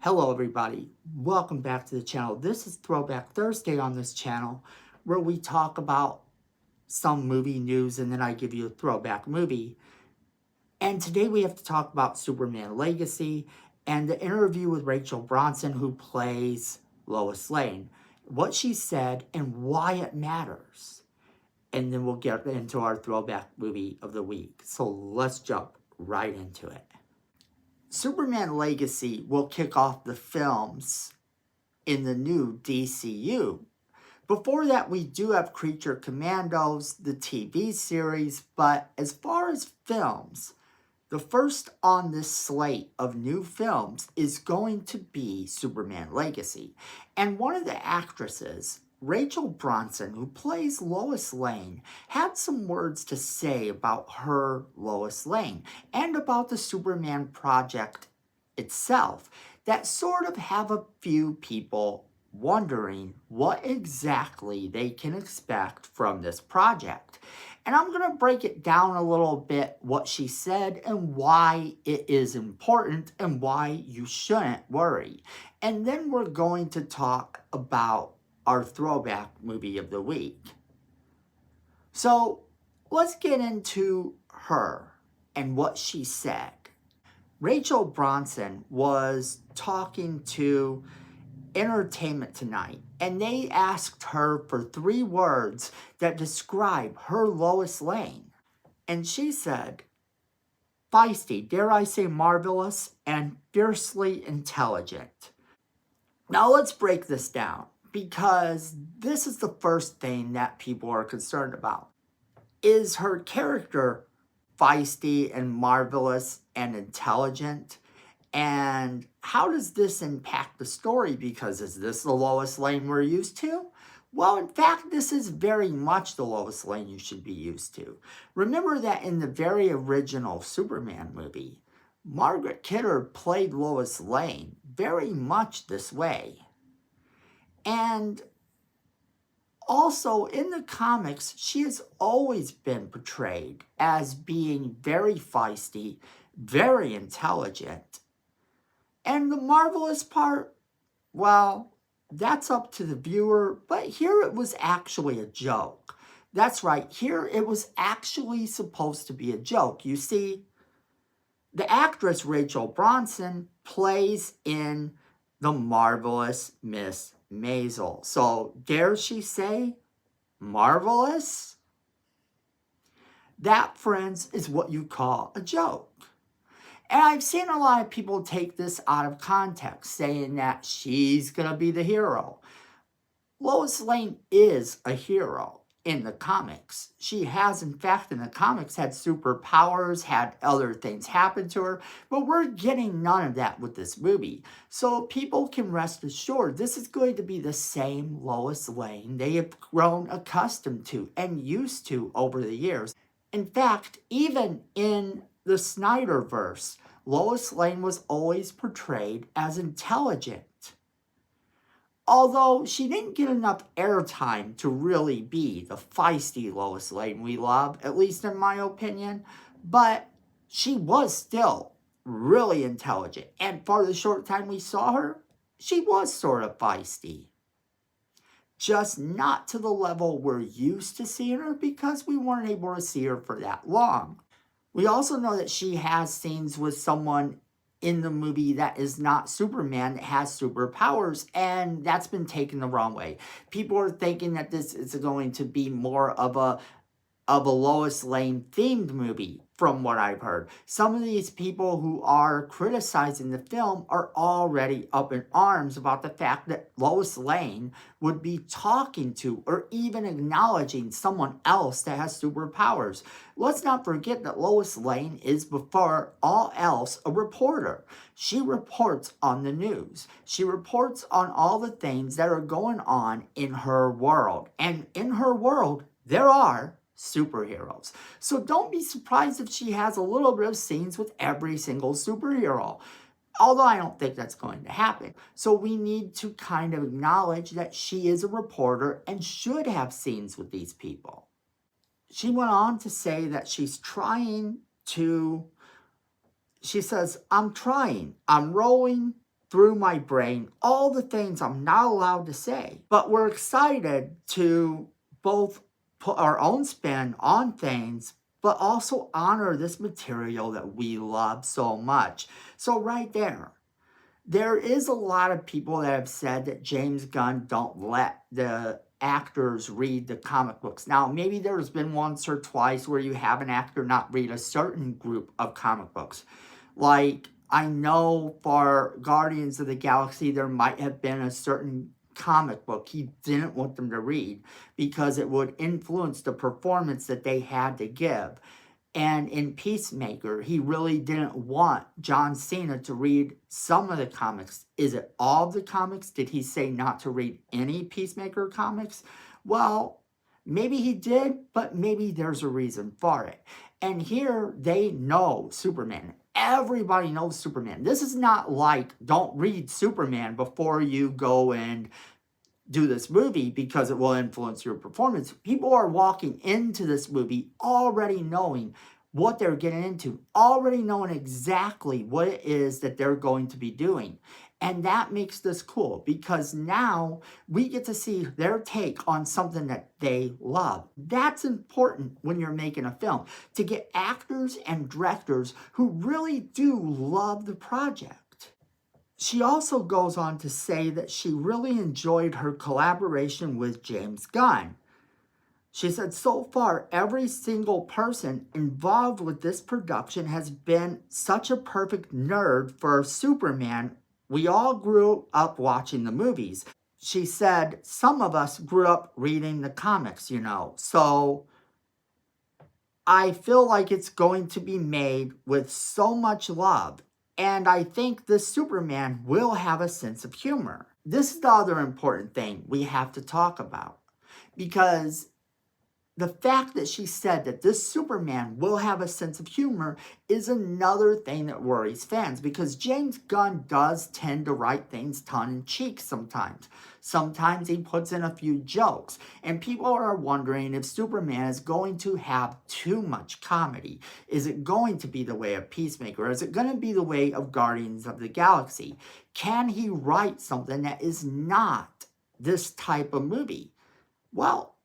Hello everybody, welcome back to the channel. This is Throwback Thursday on this channel where we talk about some movie news and then I give you a throwback movie. And today we have to talk about Superman Legacy and the interview with Rachel Bronson, who plays Lois Lane, what she said and why it matters. And then we'll get into our throwback movie of the week. So let's jump right into it. Superman Legacy will kick off the films in the new DCU. Before that, we do have Creature Commandos, the TV series, but as far as films, the first on this slate of new films is going to be Superman Legacy. And one of the actresses, Rachel Bronson, who plays Lois Lane, had some words to say about her Lois Lane and about the Superman project itself that sort of have a few people wondering what exactly they can expect from this project. And I'm going to break it down a little bit, what she said and why it is important and why you shouldn't worry. And then we're going to talk about our throwback movie of the week. So let's get into her and what she said. Rachel Bronson was talking to Entertainment Tonight, and they asked her for 3 words that describe her Lois Lane. And she said, feisty, dare I say marvelous, and fiercely intelligent. Now let's break this down, because this is the first thing that people are concerned about. Is her character feisty and marvelous and intelligent? And how does this impact the story? Because is this the Lois Lane we're used to? Well, in fact, this is very much the Lois Lane you should be used to. Remember that in the very original Superman movie, Margaret Kidder played Lois Lane very much this way. And also, in the comics, she has always been portrayed as being very feisty, very intelligent. And the marvelous part, well, that's up to the viewer, but here it was actually a joke. That's right, here it was actually supposed to be a joke. You see, the actress Rachel Bronson plays in The Marvelous Miss Maisel. So, dare she say marvelous? That, friends, is what you call a joke. And I've seen a lot of people take this out of context, saying that she's going to be the hero. Lois Lane is a hero in the comics. She has, in fact, in the comics, had superpowers, had other things happen to her, but we're getting none of that with this movie. So people can rest assured this is going to be the same Lois Lane they have grown accustomed to and used to over the years. In fact, even in the Snyderverse, Lois Lane was always portrayed as intelligent. Although she didn't get enough airtime to really be the feisty Lois Lane we love, at least in my opinion, but she was still really intelligent. And for the short time we saw her, she was sort of feisty. Just not to the level we're used to seeing her because we weren't able to see her for that long. We also know that she has scenes with someone in the movie that is not Superman, that has superpowers, and that's been taken the wrong way. People are thinking that this is going to be more of a Lois Lane themed movie, from what I've heard. Some of these people who are criticizing the film are already up in arms about the fact that Lois Lane would be talking to or even acknowledging someone else that has superpowers. Let's not forget that Lois Lane is, before all else, a reporter. She reports on the news. She reports on all the things that are going on in her world. And in her world, there are superheroes. So don't be surprised if she has a little bit of scenes with every single superhero. Although I don't think that's going to happen. So we need to kind of acknowledge that she is a reporter and should have scenes with these people. She went on to say that she's trying to, she says, I'm trying, I'm rowing through my brain all the things I'm not allowed to say. But we're excited to both put our own spin on things, but also honor this material that we love so much. So right there is a lot of people that have said that James Gunn don't let the actors read the comic books. Now, maybe there's been once or twice where you have an actor not read a certain group of comic books. Like, I know for Guardians of the Galaxy, there might have been a certain comic book he didn't want them to read because it would influence the performance that they had to give. And in Peacemaker, he really didn't want John Cena to read some of the comics. Is it all of the comics? Did he say not to read any Peacemaker comics? Well, maybe he did, but maybe there's a reason for it. And here they know Superman. Everybody knows Superman. This is not like don't read Superman before you go and do this movie because it will influence your performance. People are walking into this movie already knowing what they're getting into, already knowing exactly what it is that they're going to be doing. And that makes this cool because now we get to see their take on something that they love. That's important when you're making a film, to get actors and directors who really do love the project. She also goes on to say that she really enjoyed her collaboration with James Gunn. She said, so far, every single person involved with this production has been such a perfect nerd for Superman. We all grew up watching the movies. She said, some of us grew up reading the comics, So I feel like it's going to be made with so much love. And I think this Superman will have a sense of humor. This is the other important thing we have to talk about. Because the fact that she said that this Superman will have a sense of humor is another thing that worries fans, because James Gunn does tend to write things tongue-in-cheek sometimes. Sometimes he puts in a few jokes, and people are wondering if Superman is going to have too much comedy. Is it going to be the way of Peacemaker? Is it going to be the way of Guardians of the Galaxy? Can he write something that is not this type of movie? Well,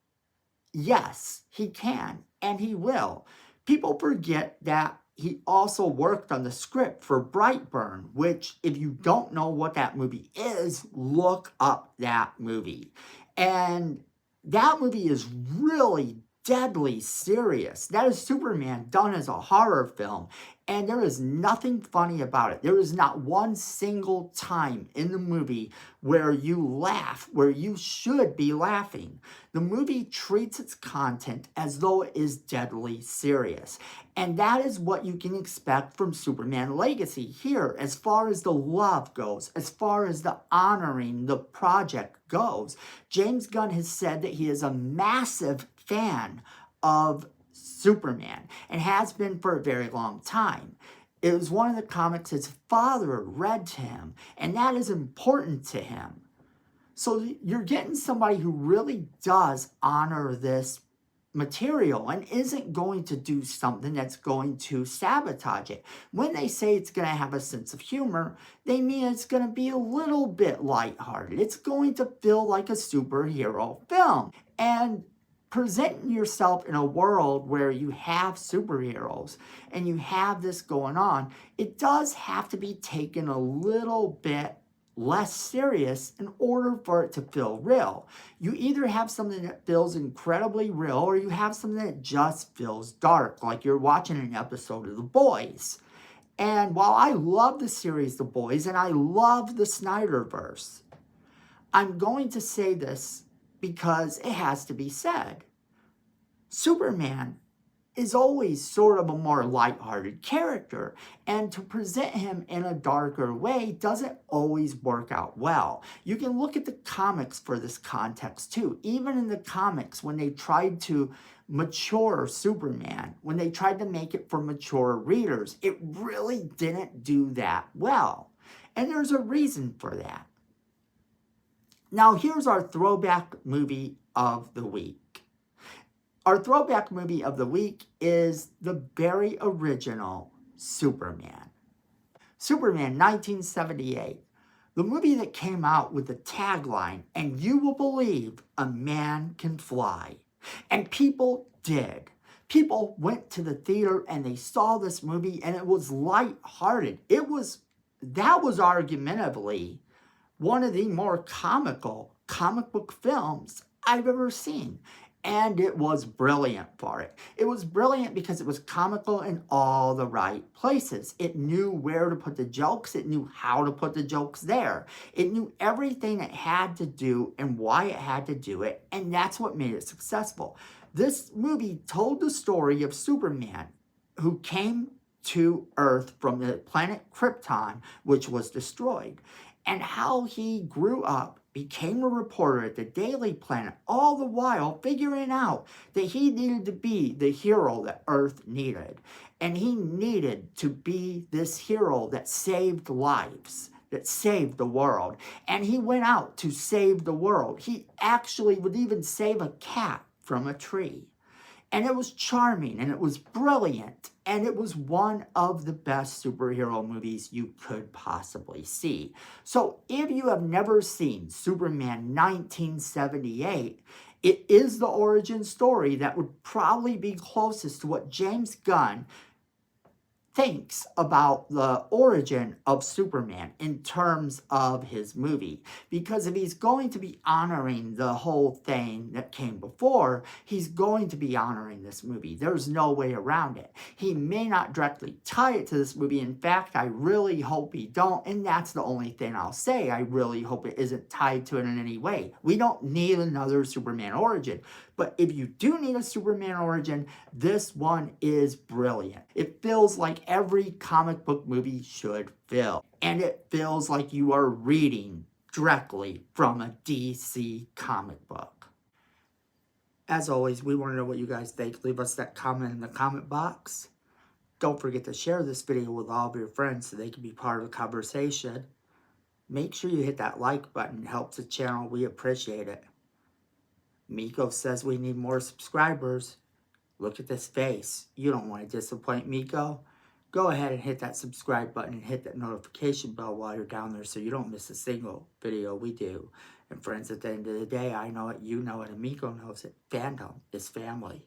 yes, he can, and he will. People forget that he also worked on the script for Brightburn, which, if you don't know what that movie is, look up that movie. And that movie is really deadly serious. That is Superman done as a horror film, and there is nothing funny about it. There is not one single time in the movie where you laugh, where you should be laughing. The movie treats its content as though it is deadly serious. And that is what you can expect from Superman Legacy here, as far as the love goes, as far as the honoring the project goes. James Gunn has said that he is a massive fan of Superman and has been for a very long time. It was one of the comics his father read to him, and that is important to him. So you're getting somebody who really does honor this material and isn't going to do something that's going to sabotage it. When they say it's going to have a sense of humor, they mean it's going to be a little bit lighthearted. It's going to feel like a superhero film. And presenting yourself in a world where you have superheroes and you have this going on, it does have to be taken a little bit less serious in order for it to feel real. You either have something that feels incredibly real, or you have something that just feels dark, like you're watching an episode of The Boys. And while I love the series The Boys and I love the Snyderverse, I'm going to say this because it has to be said. Superman is always sort of a more lighthearted character, and to present him in a darker way doesn't always work out well. You can look at the comics for this context too. Even in the comics, when they tried to mature Superman, when they tried to make it for mature readers, it really didn't do that well. And there's a reason for that. Now, here's our throwback movie of the week. Our throwback movie of the week is the very original Superman. Superman, 1978. The movie that came out with the tagline, "And you will believe a man can fly." And people did. People went to the theater and they saw this movie, and it was lighthearted. That was argumentatively one of the more comical comic book films I've ever seen. And it was brilliant for it. It was brilliant because it was comical in all the right places. It knew where to put the jokes. It knew how to put the jokes there. It knew everything it had to do and why it had to do it. And that's what made it successful. This movie told the story of Superman, who came to Earth from the planet Krypton, which was destroyed, and how he grew up, became a reporter at the Daily Planet, all the while figuring out that he needed to be the hero that Earth needed. And he needed to be this hero that saved lives, that saved the world. And he went out to save the world. He actually would even save a cat from a tree. And it was charming, and it was brilliant, and it was one of the best superhero movies you could possibly see. So if you have never seen Superman 1978, it is the origin story that would probably be closest to what James Gunn thinks about the origin of Superman in terms of his movie. Because if he's going to be honoring the whole thing that came before, he's going to be honoring this movie. There's no way around it. He may not directly tie it to this movie. In fact, I really hope he don't. And that's the only thing I'll say. I really hope it isn't tied to it in any way. We don't need another Superman origin. But if you do need a Superman origin, this one is brilliant. It feels like every comic book movie should feel. And it feels like you are reading directly from a DC comic book. As always, we want to know what you guys think. Leave us that comment in the comment box. Don't forget to share this video with all of your friends so they can be part of the conversation. Make sure you hit that like button. It helps the channel. We appreciate it. Miko says we need more subscribers. Look at this face. You don't want to disappoint Miko. Go ahead and hit that subscribe button and hit that notification bell while you're down there so you don't miss a single video we do. And friends, at the end of the day, I know it, you know it, and Miko knows it. Fandom is family.